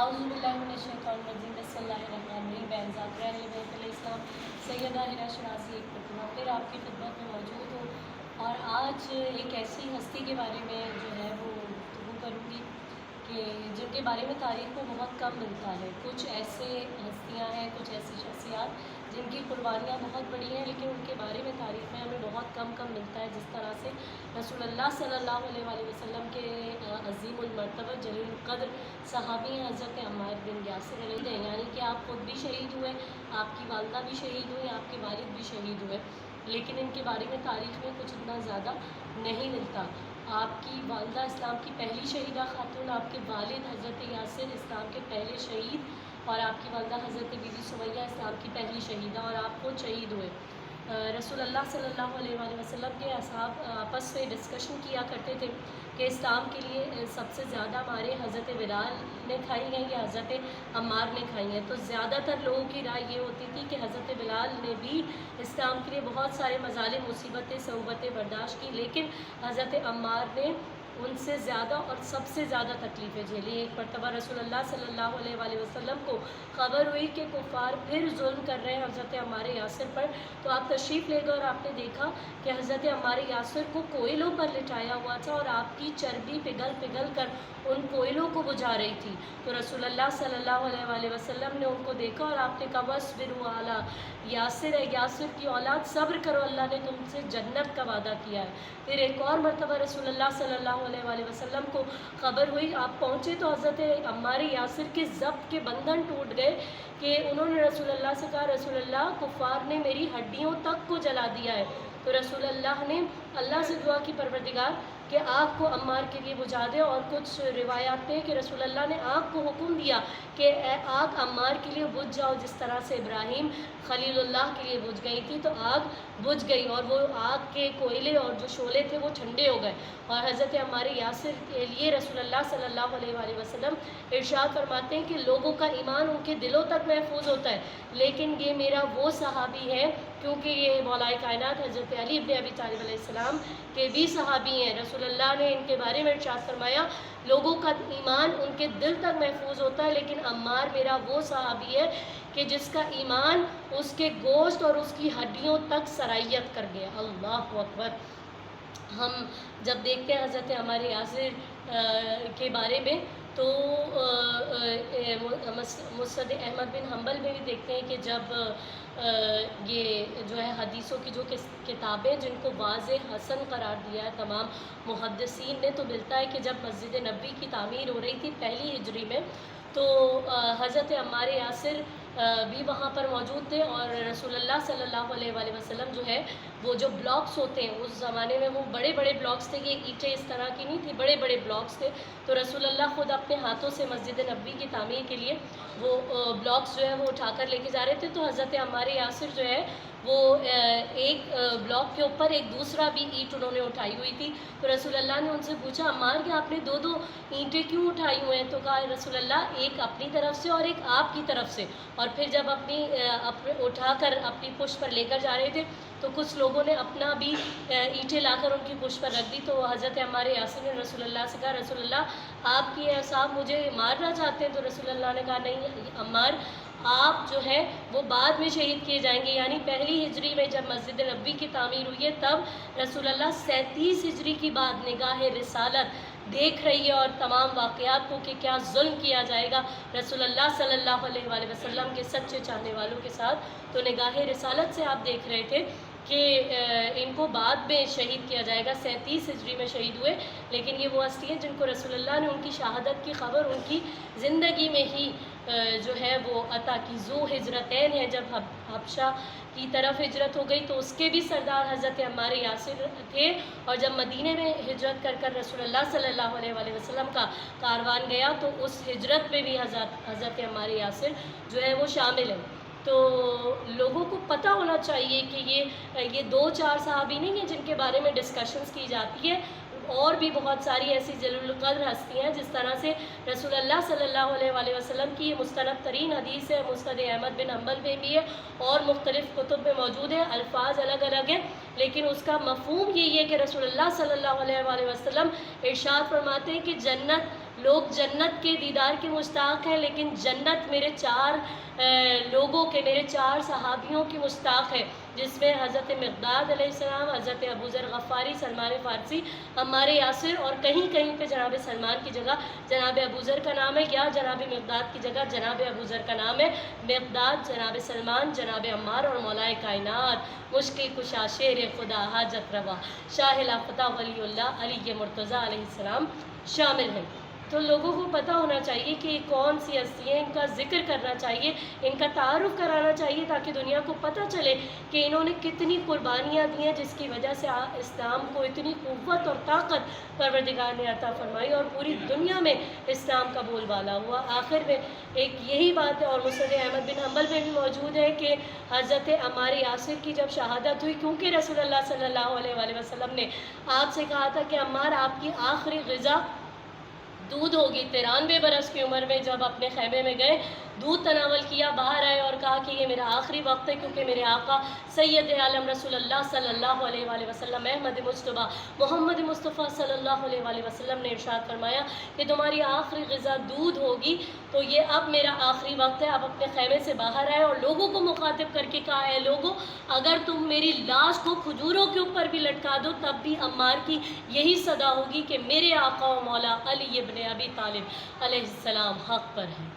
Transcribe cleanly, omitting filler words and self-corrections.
औज़ुबिल्लाहिमिनश्शैतानिर्रजीम बिस्मिल्लाहिर्रहमानिर्रहीम बेअज़ात अहले बैत इस्लाम सैयदा हिरा शराज़ी एक मरतबा फिर आपकी खिदमत में मौजूद हूँ और आज एक ऐसी हस्ती के बारे में जो है वो गुफ्तगू करूँगी कि जिनके बारे में तारीख़ में बहुत कम मिलता है। कुछ ऐसे हस्तियाँ हैं, कुछ ऐसी शख्सियात जिनकी कुर्बानियाँ बहुत बड़ी हैं, लेकिन उनके बारे में तारीख़ में हमें बहुत कम मिलता है। जिस तरह से रसूलुल्लाह सल्लल्लाहु अलैहि वसल्लम के अज़ीमुल मर्तबा जलील क़द्र सहाबी हैं हज़रत अम्मार बिन यासिर हैं, यानी कि आप ख़ुद भी शहीद हुए, आपकी वालदा भी शहीद हुई, आपके वालिद भी शहीद हुए, लेकिन इनके बारे में तारीख़ में कुछ इतना ज़्यादा नहीं मिलता। आपकी वालदा इस्लाम की पहली शहीदा खातून, आपके वालिद हज़रत यासिर इस्लाम के पहले शहीद और आपकी वालदा हज़रत बीबी सुमैया इस्लाम की पहली शहीदा और आप खुद शहीद हुए। रसूलुल्लाह सल्लल्लाहु अलैहि वसल्लम के असहाब आपस में डिस्कशन किया करते थे कि इस्लाम के लिए सबसे ज़्यादा मारे हज़रत बिलाल ने खाई हैं या हज़रत अम्मार ने खाई हैं। तो ज़्यादातर लोगों की राय ये होती थी कि हज़रत बिलाल ने भी इस्लाम के लिए बहुत सारे मज़ालिम मुसीबतें सऊबतें बर्दाश्त की, लेकिन हज़रत अम्मार ने उनसे ज़्यादा और सबसे ज़्यादा तकलीफ़ें झेली। एक मरतबा रसूलुल्लाह सल्लल्लाहु अलैहि वसल्लम को ख़बर हुई कि कुफ़ार फिर जुल्म कर रहे हैं हज़रत अम्मार यासिर पर, तो आप तशरीफ़ ले गए और आपने देखा कि हज़रत अम्मार यासिर को कोयलों पर लिटाया हुआ था और आपकी चर्बी पिघल कर उन कोयलों को बुझा रही थी। तो रसूलुल्लाह सल्लल्लाहु अलैहि वसल्लम ने उनको देखा और आपने कहा वस्बिरु अला यासिर है, यासिर की औलाद सब्र करो, अल्लाह ने तुमसे जन्नत का वादा किया है। फिर एक और मरतबा रसूलुल्लाह सल्लल्लाहु अलैहि वसल्लम को ख़बर हुई, आप पहुँचे तो हज़रत अम्मार यासिर के ज़ब्त के बंधन टूट गए कि उन्होंने रसूलुल्लाह से कहा रसूलुल्लाह कुफ़ार ने मेरी हड्डियों तक को जला दिया है। तो रसूलुल्लाह ने अल्लाह से दुआ की परवरदिगार कि आग को अम्मार के लिए बुझा दे, और कुछ रिवायात में कि रसूलुल्लाह ने आग को हुक्म दिया कि आग अम्मार के लिए बुझ जाओ, जिस तरह से इब्राहीम खलीलुल्लाह के लिए बुझ गई थी। तो आग बुझ गई और वो आग के कोयले और जो शोले थे वो ठंडे हो गए। और हज़रत अम्मार यासिर के लिए रसूलुल्लाह सल्लल्लाहु अलैहि वसल्लम इरशाद फरमाते हैं कि लोगों का ईमान उनके दिलों तक महफूज होता है, लेकिन ये मेरा वो सहाबी है क्योंकि ये मौलाए कायनात हज़रत अली इब्न अबी तालिब अलैहिस्सलाम के भी सहाबी हैं। रसूलुल्लाह ने इनके बारे में इरशाद फरमाया लोगों का ईमान उनके दिल तक महफूज होता है, लेकिन अम्मार मेरा वो सहाबी है कि जिसका ईमान उसके गोश्त और उसकी हड्डियों तक सरायत कर गया। अल्लाहु अकबर। हम जब देखते हैं हज़रत अम्मार यासिर के बारे में तो मुस्नद अहमद बिन हम्बल में भी देखते हैं कि जब ये जो है हदीसों की जो किताबें जिनको वाज़े हसन करार दिया है तमाम मुहद्दिसीन ने, तो मिलता है कि जब मस्जिद नबी की तामीर हो रही थी पहली हिजरी में, तो हज़रत अम्मार यासिर भी वहाँ पर मौजूद थे और रसूलुल्लाह सल्लल्लाहु अलैहि वसल्लम जो है वो जो ब्लॉक्स होते हैं उस ज़माने में वो बड़े बड़े ब्लॉक्स थे, ये ईंटें इस तरह की नहीं थी, बड़े बड़े ब्लॉक्स थे। तो रसूलुल्लाह ख़ुद अपने हाथों से मस्जिद नबी की तामीर के लिए वो ब्लॉक्स जो है वो उठाकर लेके जा रहे थे। तो हज़रत अम्मार यासिर जो है वो एक ब्लॉक के ऊपर एक दूसरा भी ईंट उन्होंने उठाई हुई थी। तो रसूलुल्लाह ने उनसे पूछा अम्मार कि आपने दो दो ईंटें क्यों उठाई हुए हैं? तो कहा रसूलुल्लाह एक अपनी तरफ से और एक आपकी तरफ से। और फिर जब अपने उठाकर अपनी पुष्ट पर लेकर जा रहे थे तो कुछ लोगों ने अपना भी ईंटें लाकर उनकी पुष्ट पर रख दी। तो हज़रत अम्मार यासिर ने रसूलुल्लाह से कहा रसूलुल्लाह आपकी साहब मुझे मारना चाहते हैं? तो रसूलुल्लाह ने कहा नहीं अम्मार, आप जो है वो बाद में शहीद किए जाएंगे। यानी पहली हिजरी में जब मस्जिद नबी की तामीर हुई है तब रसूलुल्लाह 37 हिजरी की बाद निगाह रिसालत देख रही है और तमाम वाक़यात को कि क्या जुल्म किया जाएगा रसूलुल्लाह सल्लल्लाहु अलैहि वसल्लम के सच्चे चाहने वालों के साथ। तो निगाह रिसालत से आप देख रहे थे कि इनको बाद में शहीद किया जाएगा। 37 हिजरी में शहीद हुए, लेकिन ये वो हस्ती हैं जिनको रसूलुल्लाह ने उनकी शहादत की खबर उनकी ज़िंदगी में ही जो है वो अता की। ज़ू हिजरतैन है, जब हबशा की तरफ हिजरत हो गई तो उसके भी सरदार हज़रत अम्मार यासिर थे, और जब मदीने में हिजरत कर कर रसूलुल्लाह सल्लल्लाहु अलैहि वसल्लम का कारवान गया तो उस हिजरत में भी हज़रत अम्मार यासिर जो है वो शामिल है। तो लोगों को पता होना चाहिए कि ये दो चार सहाबी नहीं हैं जिनके बारे में डिस्कशंस की जाती है, और भी बहुत सारी ऐसी जलीलुल क़द्र हस्तियाँ हैं। जिस तरह से रसूलुल्लाह सल्लल्लाहु अलैहि वसल्लम की ये मुस्तनद तरीन हदीस है, मुस्नद अहमद बिन हम्बल में भी है और मुख्तलिफ़ कुतुब में मौजूद है। अल्फाज अलग अलग हैं, लेकिन उसका मफ़हूम यही है कि रसूलुल्लाह सल्लल्लाहु अलैहि वसल्लम इरशाद फरमाते हैं कि जन्नत لوگ جنت کے دیدار کے مشتاق ہیں، لیکن جنت میرے چار لوگوں کے، میرے چار صحابیوں کی مشتاق ہے، جس میں حضرت مقداد علیہ السلام، حضرت ابو ذر غفاری، سلمان فارسی، عمار یاسر، اور کہیں کہیں پہ جناب سلمان کی جگہ جناب ابو ذر کا نام ہے، یا جناب مقداد کی جگہ جناب ابو ذر کا نام ہے۔ مقداد جناب سلمان، جناب عمار، اور مولائے کائنات مشکل کشا شیر خدا حاجت روا شاہ لافتہ ولی اللہ علی مرتضیٰ علیہ السلام شامل ہیں۔ تو لوگوں کو پتہ ہونا چاہیے کہ کون سی ہستی ہیں، ان کا ذکر کرنا چاہیے، ان کا تعارف کرانا چاہیے، تاکہ دنیا کو پتہ چلے کہ انہوں نے کتنی قربانیاں دی ہیں، جس کی وجہ سے اسلام کو اتنی قوت اور طاقت پروردگار نے عطا فرمائی اور پوری دنیا میں اسلام کا بول بالا ہوا۔ آخر میں ایک یہی بات ہے، اور مسند احمد بن حنبل میں بھی موجود ہے کہ حضرت عمار یاسر کی جب شہادت ہوئی، کیونکہ رسول اللہ صلی اللہ علیہ وآلہ وسلم نے آپ سے کہا تھا کہ عمار آپ کی آخری غذا دودھ ہوگی، 93 برس کی عمر میں جب اپنے خیمے میں گئے، دودھ تناول کیا، باہر آئے اور کہا کہ یہ میرا آخری وقت ہے، کیونکہ میرے آقا سید عالم رسول اللہ صلی اللہ علیہ وآلہ وسلم، احمد مجتبیٰ محمد مصطفیٰ صلی اللہ علیہ وآلہ وسلم نے ارشاد فرمایا کہ تمہاری آخری غذا دودھ ہوگی، تو یہ اب میرا آخری وقت ہے، آپ اپنے خیمے سے باہر آئے اور لوگوں کو مخاطب کر کے کہا، اے لوگوں، اگر تم میری لاش کو کھجوروں کے اوپر بھی لٹکا دو تب بھی عمار کی یہی صدا ہوگی کہ میرے آقا و مولا علی ابن ابی طالب علیہ السلام حق پر ہیں۔